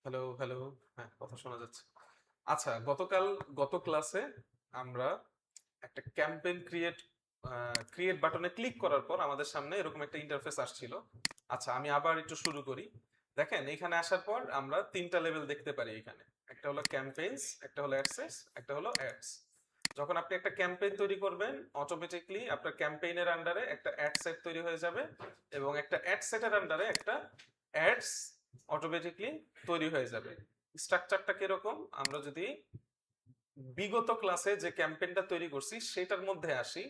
Hello hello. হ্যাঁ, কথা শোনা যাচ্ছে। আচ্ছা, গত ক্লাসে আমরা একটা ক্যাম্পেইন ক্রিয়েট বাটনে ক্লিক করার পর আমাদের সামনে এরকম একটা ইন্টারফেস আসছিল। আচ্ছা, আমি আবার একটু শুরু করি। দেখেন, এখানে আসার পর আমরা তিনটা লেভেল দেখতে পারি এখানে। একটা হলো ক্যাম্পেইনস, একটা হলো অ্যাডসেটস, একটা হলো অ্যাডস। যখন আপনি একটা ক্যাম্পেইন তৈরি করবেন, অটোমেটিকলি আপনার ক্যাম্পেইনের আন্ডারে একটা অ্যাড সেট তৈরি হয়ে যাবে এবং একটা অ্যাড সেটের আন্ডারে একটা অ্যাডস অটোমেটিকলি তৈরি হয়ে যাবে। স্ট্রাকচারটা কিরকম, আমরা যদি বিগত ক্লাসে যে ক্যাম্পেইনটা তৈরি করছি সেটার মধ্যে আসি,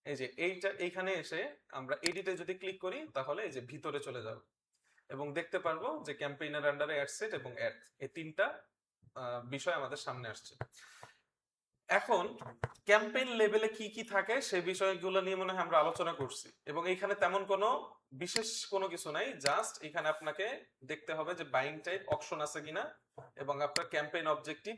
এই যে এইখানে এসে আমরা এডিটে যদি ক্লিক করি তাহলে এই যে ভিতরে চলে যাব এবং দেখতে পারবো যে ক্যাম্পেইনের আন্ডারে অ্যাড সেট এবং অ্যাড, এই তিনটা বিষয় আমাদের সামনে আসছে। এখন ক্যাম্পেইন লেভেলে কি কি থাকে সেই বিষয়গুলো নিয়ে মনে হয় আমরা আলোচনা করছি এবং এখানে তেমন কোনো বিশেষ কোনো কিছু নাই, জাস্ট এখানে আপনাকে দেখতে হবে যে বাইং টাইপ অপশন আছে কিনা এবং আপনার ক্যাম্পেইন অবজেক্টিভ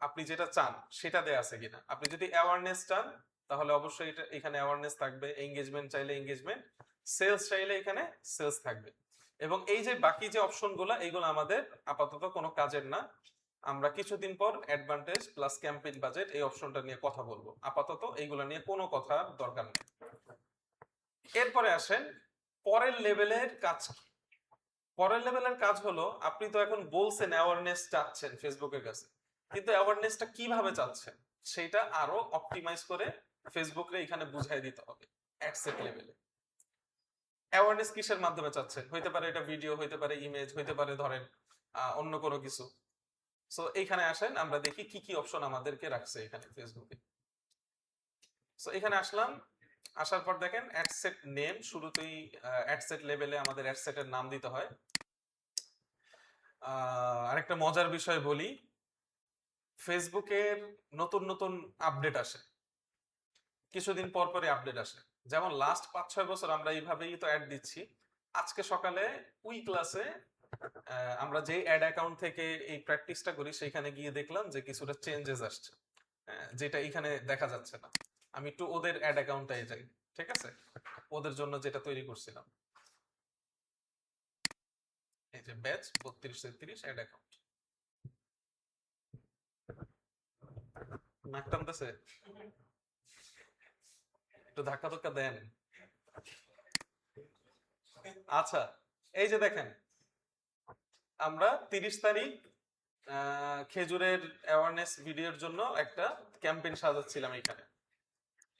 আপনি যেটা চান সেটা দেয়া আছে কিনা। আপনি যদি অ্যাওয়ারনেস চান তাহলে অবশ্যই এটা এখানে অ্যাওয়ারনেস থাকবে, এঙ্গেজমেন্ট চাইলে এঙ্গেজমেন্ট, সেলস চাইলে এখানে সেলস থাকবে। এবং এই যে বাকি যে অপশনগুলো এইগুলো আমাদের আপাতত কোনো কাজের না, আমরা কিছুদিন পর অ্যাডভান্টেজ প্লাস ক্যাম্পেইন বাজেট এই অপশনটা নিয়ে কথা বলবো। আপাতত এইগুলো নিয়ে কোনো কথা দরকার নেই। এরপরে আসেন পরের লেভেলের কাজ কি। পরের লেভেলের কাজ হলো, আপনি তো এখন বলছেন অ্যাওয়ারনেস চাচ্ছেন ফেসবুকের কাছে, কিন্তু অ্যাওয়ারনেসটা কিভাবে চাচ্ছেন সেটা আরো অপটিমাইজ করে ফেসবুকে এখানে বুঝাই দিতে হবে। অ্যাডসেট লেভেলে অ্যাওয়ারনেস কিসের মাধ্যমে চাচ্ছেন, হইতে পারে এটা ভিডিও, হইতে পারে ইমেজ, হইতে পারে ধরেন অন্য কোনো কিছু। সো এইখানে আসেন, আমরা দেখি কি কি অপশন আমাদেরকে রাখছে এখানে ফেসবুকে। সো এখানে আসলাম, আসার পর দেখেন অ্যাডসেট নেম, শুরুতেই অ্যাডসেট লেভেলে আমাদের অ্যাডসেটের নাম দিতে হয়। আরেকটা মজার বিষয় বলি, ফেসবুকের নতুন নতুন আপডেট আসে, কিছুদিন পর পরই আপডেট আসে। যেমন লাস্ট 5-6 বছর আমরা এইভাবেই তো অ্যাড দিচ্ছি। আজকে সকালে উই ক্লাসে আমরা যে অ্যাড অ্যাকাউন্ট থেকে এই প্র্যাকটিসটা করি সেখানে গিয়ে দেখলাম যে কিছুটা চেঞ্জেস আসছে, যেটা এখানে দেখা যাচ্ছে না। আমি একটু ওদের অ্যাড অ্যাকাউন্টটাই যাই, ঠিক আছে, ওদের জন্য যেটা তৈরি করছিলাম। এই যে ব্যাচ 32-33 অ্যাড অ্যাকাউন্ট। নাক টানতেছে, একটু ধাক্কা ধাক্কা দেন। আচ্ছা, এই যে দেখেন, আমরা 30 তারিখ খেজুরের অ্যাওয়ারনেস ভিডিওর জন্য একটা ক্যাম্পেইন সাজাচ্ছিলাম এখানে,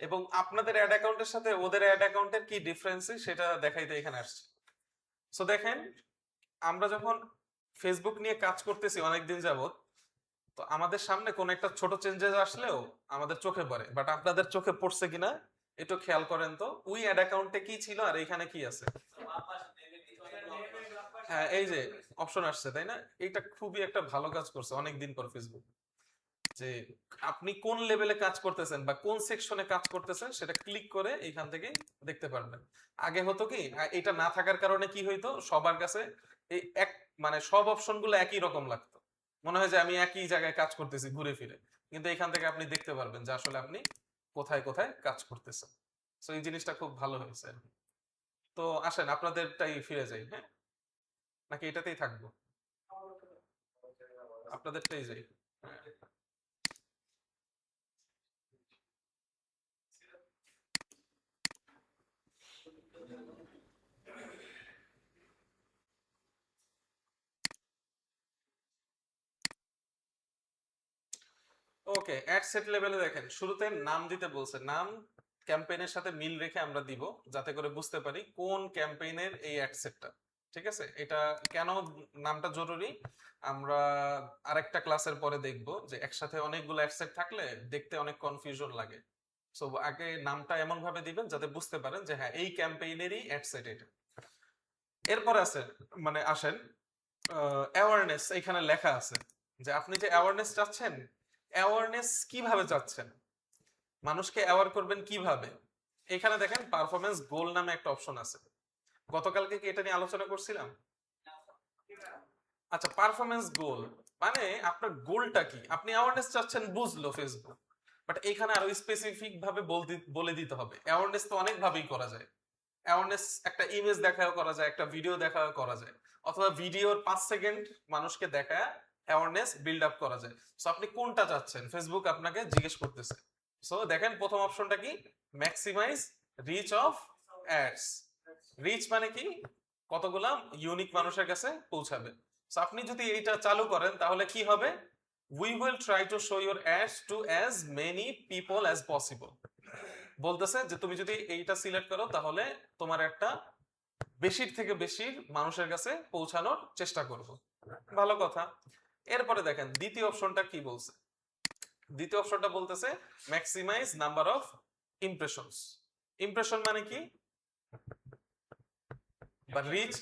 এবং আপনাদের অ্যাড অ্যাকাউন্টের সাথে ওদের অ্যাড অ্যাকাউন্টের কি ডিফারেন্স সেটা দেখাইতে এখানে আসছে। সো দেখেন, আমরা যখন ফেসবুক নিয়ে কাজ করতেছি অনেকদিন যাবত, তো আমাদের সামনে কোন একটা ছোট চেঞ্জেস আসলেও আমাদের চোখে পড়ে, বাট আপনাদের চোখে পড়ছে কিনা একটু খেয়াল করেন তো, উই অ্যাড অ্যাকাউন্টে কি ছিল আর এখানে কি আছে। হ্যাঁ, এই যে অপশন আসছে, তাই না? এটা খুবই একটা ভালো কাজ করছে অনেকদিন পর ফেসবুক, যে আপনি কোন লেভেলে কাজ করতেছেন বা কোন সেকশনে কাজ করতেছেন সেটা ক্লিক করে এখান থেকে দেখতে পারবেন। আগে হতো কি, এটা না থাকার কারণে কি হইতো, সবার কাছে এই এক মানে সব অপশনগুলো একই রকম লাগতো, মনে হয় যে আমি একই জায়গায় কাজ করতেছি ঘুরে ফিরে। কিন্তু এখান থেকে আপনি দেখতে পারবেন যে আসলে আপনি কোথায় কোথায় কাজ করতেছেন। তো এই জিনিসটা খুব ভালো হয়েছে। তো আসেন আপনাদেরটাই ফিরে যাই, হ্যাঁ, নাকি এটাতেই থাকবো? আপনাদেরটাই যাই। হ্যাঁ। ওকে, অ্যাড সেট লেভেলে দেখেন শুরুতে নাম দিতে বলছে, নাম ক্যাম্পেইনের সাথে মিল রেখে আমরা দিব, যাতে করে বুঝতে পারি কোন ক্যাম্পেইনের এই অ্যাড সেটটা। ঠিক আছে, এটা কেন নামটা জরুরি আমরা আরেকটা ক্লাসের পরে দেখব, যে একসাথে অনেকগুলো অ্যাড সেট থাকলে দেখতে অনেক কনফিউশন লাগে। সো আগে নামটা এমন ভাবে দিবেন যাতে বুঝতে পারেন যে হ্যাঁ এই ক্যাম্পেইনেরই অ্যাড সেট এটা। এরপরে আছে, আসেন অ্যাওয়ারনেস, এখানে লেখা আছে যে আপনি যে অ্যাওয়ারনেস চাচ্ছেন, অ্যাওয়ারনেস কিভাবে চাচ্ছেন, মানুষকে অ্যাওয়ার করবেন কিভাবে। এখানে দেখেন পারফরমেন্স গোল নামে একটা অপশন আছে। গতকালকে কি এটা নিয়ে আলোচনা করছিলাম? আচ্ছা, পারফরমেন্স গোল মানে আপনার গোলটা কি, আপনি অ্যাওয়ারনেস চাচ্ছেন বুঝলো ফেসবুক, বাট এখানে আরো স্পেসিফিক ভাবে বলে দিতে হবে। অ্যাওয়ারনেস তো অনেক ভাবেই করা যায়। অ্যাওয়ারনেস একটা ইমেজ দেখাও করা যায়, একটা ভিডিও দেখাও করা যায়, অথবা ভিডিওর 5 সেকেন্ড মানুষকে দেখায় অ্যাওয়ারনেস বিল্ড আপ করা যায়। সো আপনি কোনটা চাচ্ছেন, ফেসবুক আপনাকে জিজ্ঞেস করতেছে। সো দেখেন প্রথম অপশনটা কি, maximise reach of ads. Reach মানে কি, কতগুলা ইউনিক মানুষের কাছে পৌঁছাবে। সো আপনি যদি এইটা চালু করেন তাহলে কি হবে, we will try to show your ads to as many people as possible. বলতেছে যে তুমি যদি এইটা সিলেক্ট করো তাহলে তোমার একটা বেশির থেকে বেশি মানুষের কাছে পৌঁছানোর চেষ্টা করব। ভালো কথা। এরপরে দেখেন দ্বিতীয় অপশনটা কি বলছে। দ্বিতীয় অপশনটা বলতেছে maximise number of impressions. Impression মানে কি, বা রিচ,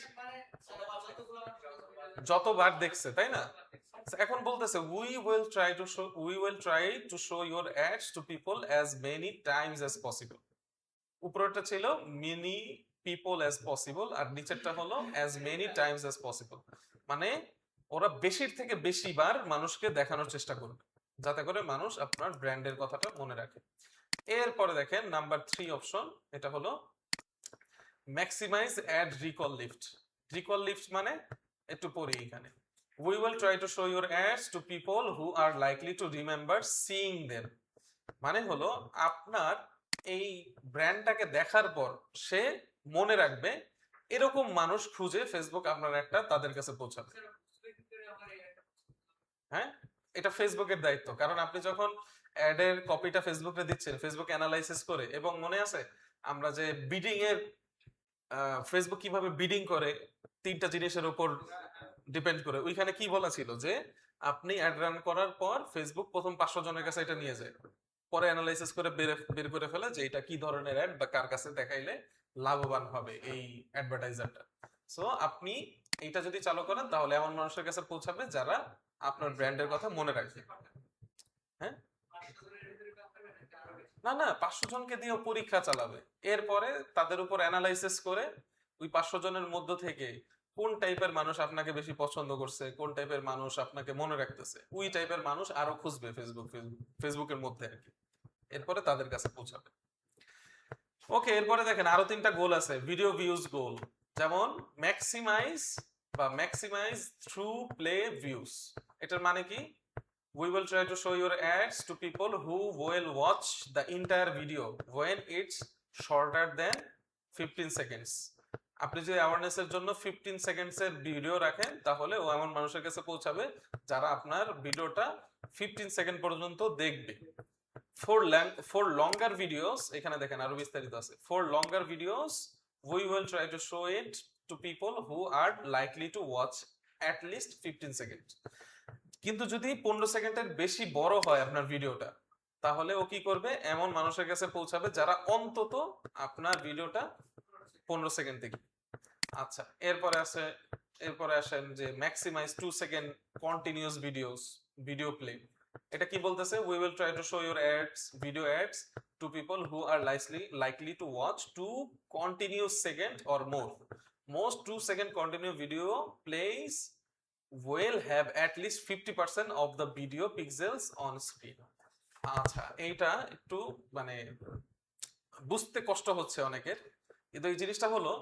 যতবার দেখছে, তাই না? এখন বলতেছে we will try to show your ads to people as many times as possible. উপরেরটা ছিল মেনি পিপল অ্যাজ পসিবল, আর নিচেরটা হলো as many times as possible. মানে ওরা বেশির থেকে বেশি বার মানুষকে দেখানোর চেষ্টা করবে, যাতে করে মানুষ আপনার ব্র্যান্ডের কথাটা মনে রাখে। এরপরে দেখেন নাম্বার 3 অপশন, এটা হলো maximise ad recall lift. Recall lift মানে একটু পড়ি এখানে, we will try to show your ads to people who are likely to remember seeing them। মানে হলো আপনার এই ব্র্যান্ডটাকে দেখার পর সে মনে রাখবে, এরকম মানুষ খুঁজে ফেসবুক আপনার একটা তাদের কাছে পৌঁছাবে। হ্যাঁ, এটা ফেসবুকের দায়িত্ব, কারণ আপনি যখন অ্যাডের কপিটা ফেসবুকে দিচ্ছেন, ফেসবুক অ্যানালাইসিস করে, এবং মনে আছে আমরা যে বিডিং এর ফেসবুক কিভাবে বিডিং করে 3টা জিনিসের উপর ডিপেন্ড করে, ওইখানে কি বলা ছিল যে আপনি অ্যাড রান করার পর ফেসবুক প্রথম 500 জনের কাছে এটা নিয়ে যায়, পরে অ্যানালাইসিস করে বের করে ফেলে যে এটা কি ধরনের অ্যাড বা কার কাছে দেখাইলে লাভবান হবে এই অ্যাডভার্টাইজারটা। সো আপনি এইটা যদি চালু করেন তাহলে এমন মানুষের কাছে পৌঁছাবে যারা আপনার ব্র্যান্ডের কথা মনে রাখবে। হ্যাঁ, না না, 500 জনকে দিয়ে পরীক্ষা চালাবে, এরপরে তাদের উপর অ্যানালাইসিস করে ওই 500 জনের মধ্য থেকে কোন টাইপের মানুষ আপনাকে বেশি পছন্দ করছে, কোন টাইপের মানুষ আপনাকে মনে রাখতেছে, ওই টাইপের মানুষ আরো খুঁজবে ফেসবুকের মধ্যে আর কি, এরপরে তাদের কাছে পৌঁছাবে। ওকে, এরপরে দেখেন আরো 3টা গোল আছে, ভিডিও ভিউজ গোল, যেমন ম্যাক্সিমাইজ থ্রু প্লে ভিউজ। এটার মানে কি, we will try to show your ads to people who will watch the entire video when it's shorter than 15 seconds। আপনি যদি অ্যাওয়ারনেস এর জন্য 15 সেকেন্ডস এর ভিডিও রাখেন তাহলে ও এমন মানুষের কাছে পৌঁছাবে যারা আপনার ভিডিওটা 15 সেকেন্ড পর্যন্ত দেখবে। ফর লঙ্গার ভিডিওস, এখানে দেখেন আরো বিস্তারিত আছে, for longer videos we will try to show it to people who are likely to watch at least 15 seconds। কিন্তু যদি 15 সেকেন্ডের বেশি বড় হয় আপনার ভিডিওটা, তাহলে ও কি করবে, এমন মানুষের কাছে পৌঁছাবে যারা অন্তত আপনার ভিডিওটা 15 সেকেন্ড দেখবে। আচ্ছা, এরপরে আসেন যে maximise 2 second continuous video play. এটা কি বলতেছে, we will try to show your video ads to people who are likely to watch 2 continuous second or more. Most 2 second continue video plays will have at least 50% of the video pixels on screen। আচ্ছা, এইটা একটু মানে বুঝতে কষ্ট হচ্ছে অনেকের, কিন্তু এই জিনিসটা হলো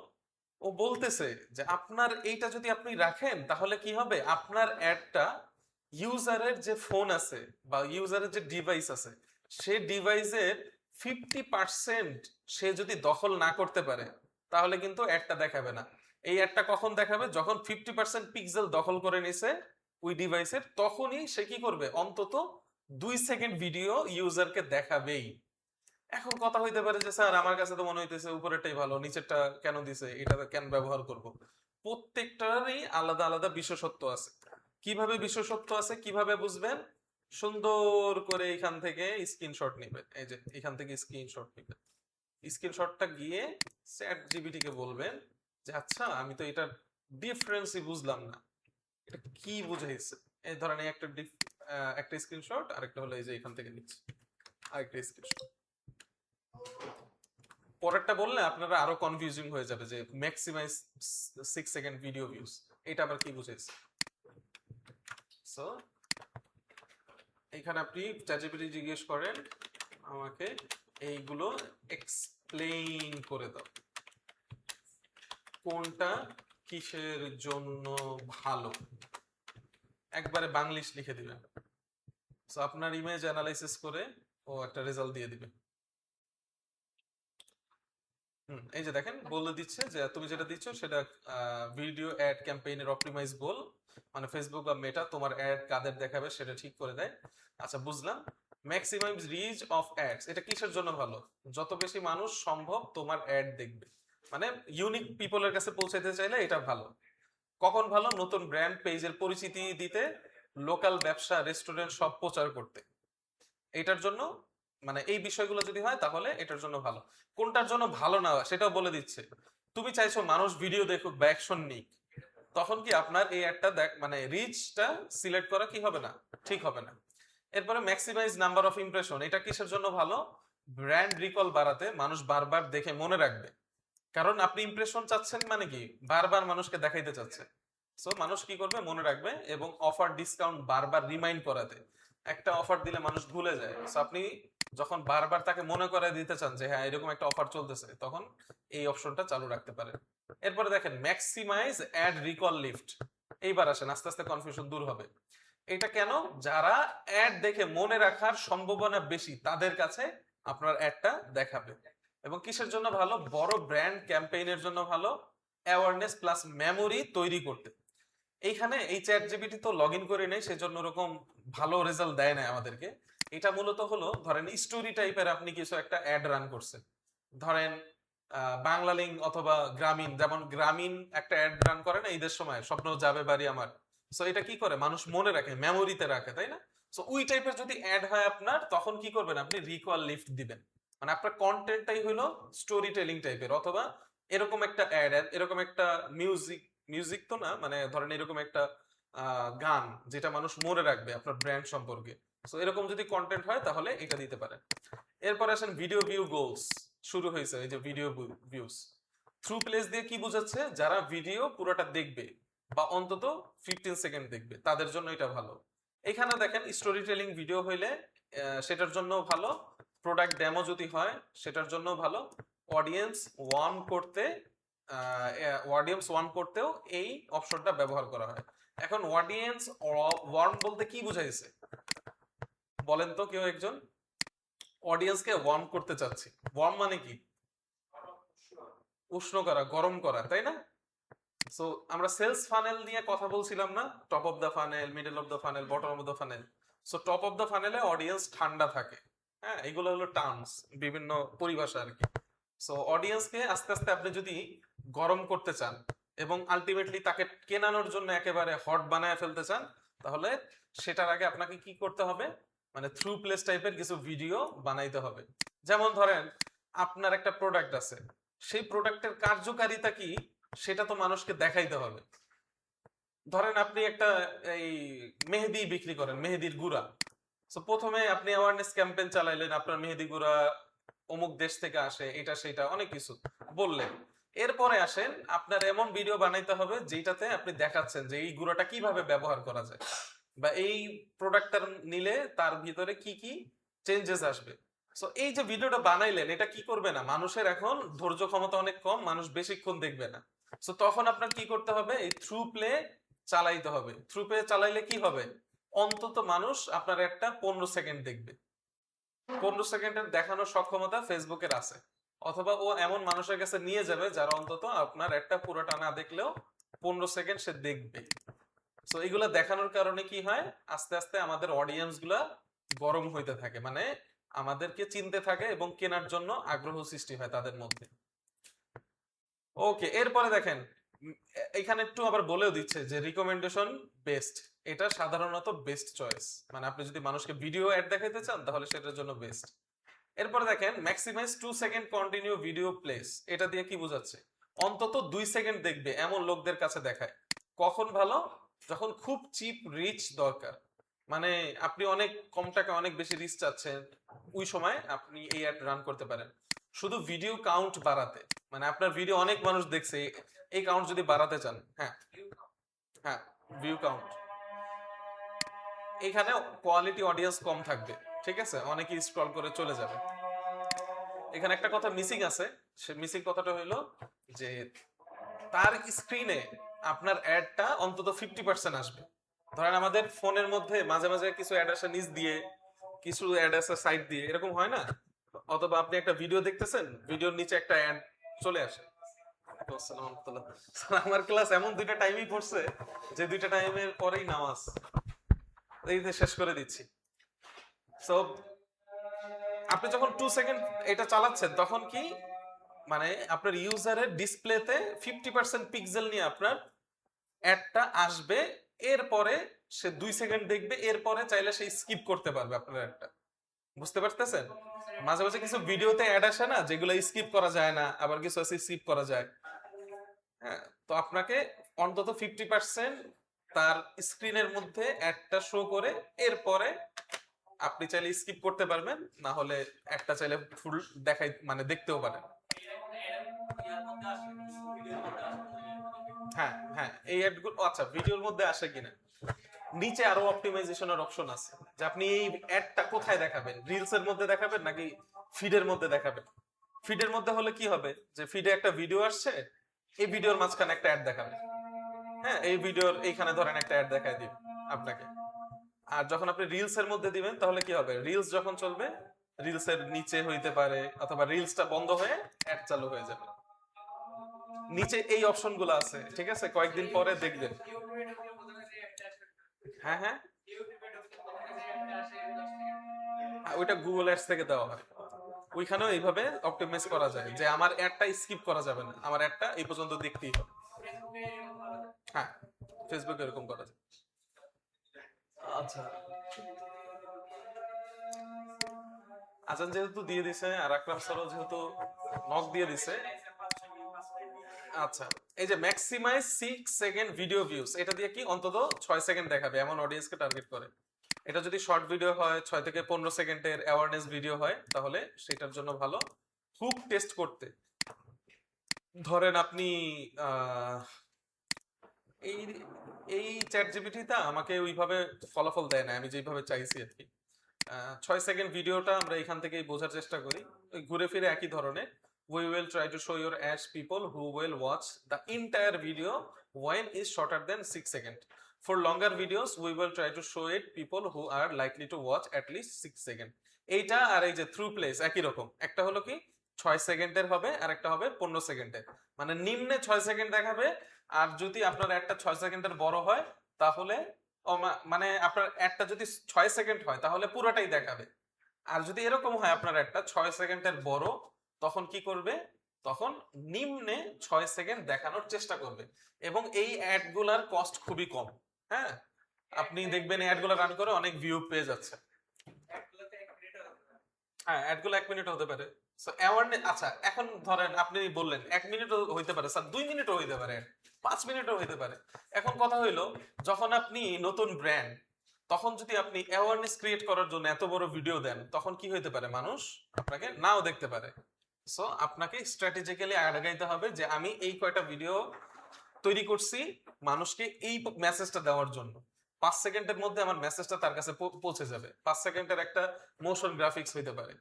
ও বলতেছে যে আপনার এইটা যদি আপনি রাখেন তাহলে কি হবে, আপনার অ্যাডটা ইউজারের যে ফোন আছে বা ইউজারের যে ডিভাইস আছে সে ডিভাইসের 50% সে যদি দখল না করতে পারে তাহলে কিন্তু অ্যাডটা দেখাবে না। এই অ্যাডটা কখন দেখাবে, যখন 50% পিক্সেল দখল করে নিছে ওই ডিভাইসের, তখনই সে কি করবে, অন্তত 2 সেকেন্ড ভিডিও ইউজারকে দেখাবেই। এখন কথা হইতে পারে যে স্যার আমার কাছে তো মনে হইতেছে উপরেরটাই ভালো, নিচেরটা কেন দিছে, এটা কেন ব্যবহার করব। প্রত্যেকটারই আলাদা আলাদা বিশেষত্ব আছে। কিভাবে বিশেষত্ব আছে কিভাবে বুঝবেন, সুন্দর করে এখান থেকে স্ক্রিনশট নেবেন, এই যে এখান থেকে স্ক্রিনশট নেবেন, স্ক্রিনশটটা গিয়ে চ্যাট জিপিটি কে বলবেন যে আচ্ছা আমি তো এটার ডিফারেন্সই বুঝলাম না, এটা কি বুঝাইছে। এই ধরেন একটা স্ক্রিনশট, আরেকটা হলো এই যে এখান থেকে নিচ্ছি আরেকটা স্ক্রিনশট। পরেরটা বললে আপনারা আরো কনফিউজিং হয়ে যাবে যে ম্যাক্সিমাইজ 6 সেকেন্ড ভিডিও ভিউজ, এটা আবার কি বুঝাইছে। সো এখানে আপনি চ্যাটজিপিটি জিজ্ঞেস করেন আমাকে এইগুলো এক্সপ্লেইন করে দাও, কোনটা কিসের জন্য ভালো, একবারে বাংলিশ লিখে দিবেন। সো আপনার ইমেজ অ্যানালাইসিস করে ও একটা রেজাল্ট দিয়ে দিবে। এই যে দেখেন বলে দিচ্ছে যে তুমি যেটা দিচ্ছ সেটা ভিডিও অ্যাড ক্যাম্পেইনের অপটিমাইজ গোল, মানে ফেসবুক বা মেটা তোমার অ্যাড কাদের দেখাবে সেটা ঠিক করে দেয়। আচ্ছা বুঝলাম। ম্যাক্সিমাম রিচ অফ অ্যাডস, এটা কিসের জন্য ভালো? যত বেশি মানুষ সম্ভব তোমার অ্যাড দেখবে, মানে ইউনিক পিপলের কাছে পৌঁছাতে চাইলে এটা ভালো। কখন ভালো? নতুন ব্র্যান্ড পেজের পরিচিতি দিতে, লোকাল ব্যবসা রেস্টুরেন্ট সব প্রচার করতে, এটার জন্য মানে এই বিষয়গুলো যদি হয় তাহলে এটার জন্য ভালো। কোনটার জন্য ভালো না সেটাও বলে দিচ্ছে। তুমি চাইছো মানুষ ভিডিও দেখুক বা অ্যাকশন নিক, তখন কি আপনার এই একটা মানে রিচটা সিলেক্ট করা কি হবে না, ঠিক হবে না। এরপরে ম্যাক্সিমাইজ নাম্বার অফ ইমপ্রেশন, এটা কিসের জন্য ভালো? ব্র্যান্ড রিকল বাড়াতে, মানুষ বারবার দেখে মনে রাখবে। কারণ আপনি ইমপ্রেশন চাচ্ছেন মানে কি, বারবার মানুষকে দেখাইতে চাচ্ছে। সো মানুষ কি করবে, মনে রাখবে। এবং অফার ডিসকাউন্ট বারবার রিমাইন্ড করাতে, একটা অফার দিলে মানুষ ভুলে যায়। সো আপনি যখন বারবার তাকে মনে করায় দিতে চান যে হ্যাঁ এরকম একটা অফার চলতেছে, তখন এই অপশনটা চালু রাখতে পারেন। এরপরে দেখেন ম্যাক্সিমাইজ অ্যাড রিকল লিফট, এইবার আসেন আস্তে আস্তে কনফিউশন দূর হবে। এটা কেন? যারা অ্যাড দেখে মনে রাখার সম্ভাবনা বেশি তাদের কাছে আপনার অ্যাডটা দেখাবে। এবং কিসের জন্য ভালো? বড় ব্র্যান্ড ক্যাম্পেইনের জন্য ভালো, অ্যাওয়ারনেস প্লাস মেমোরি তৈরি করতে। এইখানে এই চ্যাট জিপিটি তো লগ ইন করে নেই, সেজন্য ওরকম ভালো রেজাল্ট দেয় না আমাদেরকে। এটা মূলত হলো ধরেন স্টোরি টাইপের আপনি কিছু একটা অ্যাড রান করছেন, ধরেন বাংলা লিঙ্ক অথবা গ্রামীণ, যেমন গ্রামীণ একটা অ্যাড রান করে না ঈদের সময়, স্বপ্ন যাবে বাড়ি আমার। সো এটা কি করে, মানুষ মনে রাখে, মেমোরিতে রাখে, তাই না? সো ওই টাইপের যদি অ্যাড হয় আপনার, তখন কি করবেন, আপনি রিকল লিফট দিবেন। মানে আপনার কন্টেন্টটাই হলো স্টোরি টেলিং টাইপের, অথবা এরকম একটা অ্যাড, এরকম একটা মিউজিক, মিউজিক তো না, মানে ধরেন এরকম একটা গান যেটা মানুষ মনে রাখবে আপনার ব্র্যান্ড সম্পর্কে। সো এরকম যদি কন্টেন্ট হয় তাহলে এটা দিতে পারেন। এরপর আসেন ভিডিও ভিউ গোলস, শুরু হয়েছে এই যে ভিডিও ভিউস। থ্রু প্লেস দিয়ে কি বোঝাচ্ছে? যারা ভিডিও পুরোটা দেখবে বা অন্তত 15 সেকেন্ড দেখবে তাদের জন্য এটা ভালো। এখানে দেখেন স্টোরি টেলিং ভিডিও হইলে সেটার জন্য ভালো, প্রোডাক্ট ডেমো যদি হয় সেটার জন্য ভালো, অডিয়েন্স ওয়ার্ম করতে, অডিয়েন্স ওয়ার্ম করতেও এই অপশনটা ব্যবহার করা হয়। এখন অডিয়েন্স ওয়ার্ম বলতে কি বুঝাইছে বলেন তো কেউ একজন? অডিয়েন্সকে ওয়ার্ম করতে চাচ্ছি, ওয়ার্ম মানে কি? উষ্ণ করা, গরম করা, তাই না? সো আমরা সেলস ফানেল নিয়ে কথা বলছিলাম না, top of the funnel, middle of the funnel, bottom of the funnel. So top of the ফানেলে অডিয়েন্স ঠান্ডা থাকে, হ্যাঁ এগুলো হলো টার্মস, বিভিন্ন পরিভাষা আর কি। সো অডিয়েন্সকে আস্তে আস্তে আপনি যদি গরম করতে চান এবং আলটিমেটলি তাকে কেনানোর জন্য একেবারে হট বানায় ফেলতে চান, তাহলে সেটার আগে আপনাকে কি করতে হবে, মানে থ্রু প্লেস টাইপের কিছু ভিডিও বানাইতে হবে। যেমন ধরেন আপনার একটা প্রোডাক্ট আছে, সেই প্রোডাক্টের কার্যকারিতা কি সেটা তো মানুষকে দেখাইতে হবে। ধরেন আপনি একটা এই মেহেদি বিক্রি করেন, মেহেদির গুঁড়া। সো প্রথমে আপনি অ্যাওয়ারনেস ক্যাম্পেইন চালাইলেন, আপনার মেহেদি গুঁড়া অমুক দেশ থেকে আসে, এটা সেটা অনেক কিছু বললেন। এরপরে আসেন আপনার এমন ভিডিও বানাইতে হবে যেটাতে আপনি দেখাচ্ছেন যে এই গুঁড়াটা কিভাবে ব্যবহার করা যায়, বা এই প্রোডাক্টটা নিলে তার ভিতরে কি কি চেঞ্জেস আসবে। সো এই যে ভিডিওটা বানাইলেন, এটা কি করবে না, মানুষের এখন ধৈর্য ক্ষমতা অনেক কম, মানুষ বেশিক্ষণ দেখবে না। সো তখন আপনার কি করতে হবে, এই থ্রু প্লে চালাইতে হবে। থ্রু প্লে চালাইলে কি হবে, অন্তত মানুষ আপনার একটা 15 সেকেন্ড দেখবে। 15 সেকেন্ডের দেখানোর সক্ষমতা ফেসবুকের আছে, অথবা ও এমন মানুষের কাছে নিয়ে যাবে যারা অন্তত আপনার একটা পুরোটা না দেখলেও 15 সেকেন্ড সে দেখবে। সো এগুলা দেখানোর কারণে কি হয়, আস্তে আস্তে আমাদের অডিয়েন্স গুলা গরম হইতে থাকে, মানে আমাদেরকে চিনতে থাকে এবং কেনার জন্য আগ্রহ সৃষ্টি হয় তাদের মধ্যে। ওকে, এরপরে দেখেন এখানে একটু আবার বলেও দিচ্ছে যে রিকমেন্ডেশন বেস্ট, এটা সাধারণত বেস্ট চয়েস, মানে আপনি যদি মানুষকে ভিডিও অ্যাড দেখাইতে চান তাহলে সেটার জন্য বেস্ট। এরপরে দেখেন maximise 2 second continue video plays, এটা দিয়ে কি বোঝাচ্ছে, অন্তত 2 সেকেন্ড দেখবে এমন লোকদের কাছে দেখায়। কখন ভালো? যখন খুব চিপ রিচ দরকার, মানে আপনি অনেক কম টাকা অনেক বেশি রিচ চাচ্ছেন, ওই সময় আপনি এই অ্যাড রান করতে পারেন। শুধু ভিডিও কাউন্ট বাড়াতে, মানে আপনার ভিডিও অনেক মানুষ দেখছে, এই কাউন্ট যদি বাড়াতে চান, হ্যাঁ হ্যাঁ ভিউ কাউন্ট, এখানে কোয়ালিটি অডিয়েন্স কম থাকবে, ঠিক আছে, অনেকেই স্ক্রল করে চলে যাবে। এখানে একটা কথা মিসিং আছে, সে মিসিং কথাটা হলো যে তার স্ক্রিনে আপনার অ্যাডটা অন্তত 50% আসবে। ধরেন আমাদের ফোনের মধ্যে মাঝে মাঝে কিছু অ্যাড আসে নিচ দিয়ে, কিছু অ্যাড আসে সাইড দিয়ে, এরকম হয় না? অথবা আপনি একটা ভিডিও দেখতেছেন, ভিডিওর নিচে একটা অ্যাড চলে আসে। আমার ক্লাস এমন দুইটা টাইমই পড়ছে যে দুইটা টাইমের পরেই নামাজ, এই যে শেষ করে দিচ্ছি। সো আপনি যখন 2 সেকেন্ড এটা চালাচ্ছেন তখন কি মানে আপনার ইউজারের ডিসপ্লেতে 50% পিক্সেল নিয়ে আপনার অ্যাডটা আসবে, এরপরে সে 2 সেকেন্ড দেখবে, এরপরে চাইলে সে স্কিপ করতে পারবে আপনার অ্যাডটা। বুঝতে পারতেছেন? মাঝে মাঝে কিছু ভিডিওতে অ্যাড আসে না যেগুলো স্কিপ করা যায় না, আবার কিছু আছে স্কিপ করা যায়। হ্যাঁ, তো আপনাকে অন্তত 50% তার স্ক্রিনের মধ্যে অ্যাডটা শো করে, এরপরে আপনি চাইলে স্কিপ করতে পারবেন, না হলে একটা চাইলে ফুল দেখাই মানে দেখতেও পারেন। হ্যাঁ হ্যাঁ, এই অ্যাডগুলো আচ্ছা ভিডিওর মধ্যে আসে কিনা, নিচে আরো অপটিমাইজেশনের অপশন আছে যে আপনি এই অ্যাডটা কোথায় দেখাবেন, রিলস এর মধ্যে দেখাবেন নাকি ফিডের মধ্যে দেখাবেন। ফিডের মধ্যে হলে কি হবে, যে ফিডে একটা ভিডিও আসছে, এই ভিডিওর মাঝখানে একটা অ্যাড দেখাবে। হ্যাঁ, এই ভিডিওর এইখানে ধরেন একটা অ্যাড দেখায় দিবে আপনাকে। আর যখন আপনি রিলস এর মধ্যে দিবেন তাহলে কি হবে, রিলস যখন চলবে রিলস এর নিচে হইতে পারে, অথবা রিলসটা বন্ধ হয়ে অ্যাড চালু হয়ে যাবে। নিচে এই অপশন গুলো আছে, ঠিক আছে, কয়েকদিন পরে দেখবেন। হ্যাঁ হ্যাঁ, ওইটা গুগল অ্যাডস থেকে দেওয়া হয়। ওইখানেও এইভাবে অপটিমাইজ করা যায় যে আমার অ্যাডটা স্কিপ করা যাবে না, আমার অ্যাডটা এই পর্যন্ত দেখতেই হবে। হ্যাঁ, ফেসবুকে এরকম করা যায়। আচ্ছা, আজান যেহেতু দিয়ে দিছে আর আকরাম স্যারও যেহেতু নক দিয়ে দিছে, আচ্ছা, এই যে ম্যাক্সিমাইজ 6 সেকেন্ড ভিডিও ভিউজ, এটা দিয়ে কি অন্তত 6 সেকেন্ড দেখাবে এমন অডিয়েন্সকে টার্গেট করে। এটা যদি শর্ট ভিডিও হয়, 6 থেকে 15 সেকেন্ডের অ্যাওয়ারনেস ভিডিও হয়, তাহলে সেটার জন্য ভালো। হুক টেস্ট করতে ধরেন আপনি আহ, এই এই চ্যাট জিপিটিটা আমাকে ওইভাবে ফলাফল দেয় না আমি যেভাবে চাইছি আর কি। 6 সেকেন্ড ভিডিওটা আমরা এখান থেকেই বোঝার চেষ্টা করি, ওই ঘুরে ফিরে একই ধরনের। We will try to show your ads people who will watch the entire video when is shorter than 6 seconds. For longer videos, we will try to show it people who are likely to watch at least 6 seconds. এইটা আর এই যে through place একই রকম, একটা হলো কি 6 সেকেন্ডের হবে আর একটা হবে 15 সেকেন্ডের, মানে নিম্নে 6 সেকেন্ড দেখাবে। আর যদি আপনার একটা 6 সেকেন্ডের বড় হয় তাহলে মানে আপনার একটা যদি 6 সেকেন্ড হয় তাহলে পুরোটাই দেখাবে। আর যদি এরকম হয় আপনার একটা 6 সেকেন্ডের বড়, তখন কি করবে, তখন নিম্নে 6 সেকেন্ড দেখানোর চেষ্টা করবে। এবং এই অ্যাড গুলার কস্ট খুবই কম। হ্যাঁ, আপনি দেখবেন অ্যাড গুলা রান করে অনেক ভিউ পেয়ে যাচ্ছে। হ্যাঁ, অ্যাড গুলো 1 মিনিট হতে পারে। সো অ্যাওয়ারনেস, আচ্ছা এখন ধরেন আপনি বললেন 1 মিনিটও হইতে পারে স্যার, 2 মিনিটও হইতে পারে, 5 মিনিটও হইতে পারে। এখন কথা হইলো, যখন আপনি নতুন ব্র্যান্ড, তখন যদি আপনি অ্যাওয়ারনেস ক্রিয়েট করার জন্য এত বড় ভিডিও দেন, তখন কি হইতে পারে, মানুষ আপনাকে নাও দেখতে পারে। সো আপনাকে স্ট্র্যাটেজিক্যালি আগাইতে হবে যে আমি এই কয়টা ভিডিও তৈরি করছি মানুষকে এই মেসেজটা দেওয়ার জন্য। 5 সেকেন্ডের মধ্যে আমার মেসেজটা তার কাছে পৌঁছে যাবে। 5 সেকেন্ডের একটা মোশন গ্রাফিক্স হইতে পারে।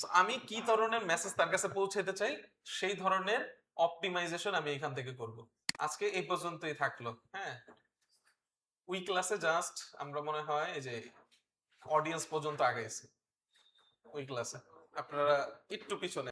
So, আমি কি ধরনের মেসেজ তার কাছে পৌঁছাতে চাই, সেই ধরনের অপটিমাইজেশন আমি এখান থেকে করব। আজকে এই পর্যন্তই থাকলো। হ্যাঁ, ওই ক্লাসে জাস্ট আমরা মনে হয় এই যে অডিয়েন্স পর্যন্ত আগাইছি। ওই ক্লাসে আপনারা একটু পিছনে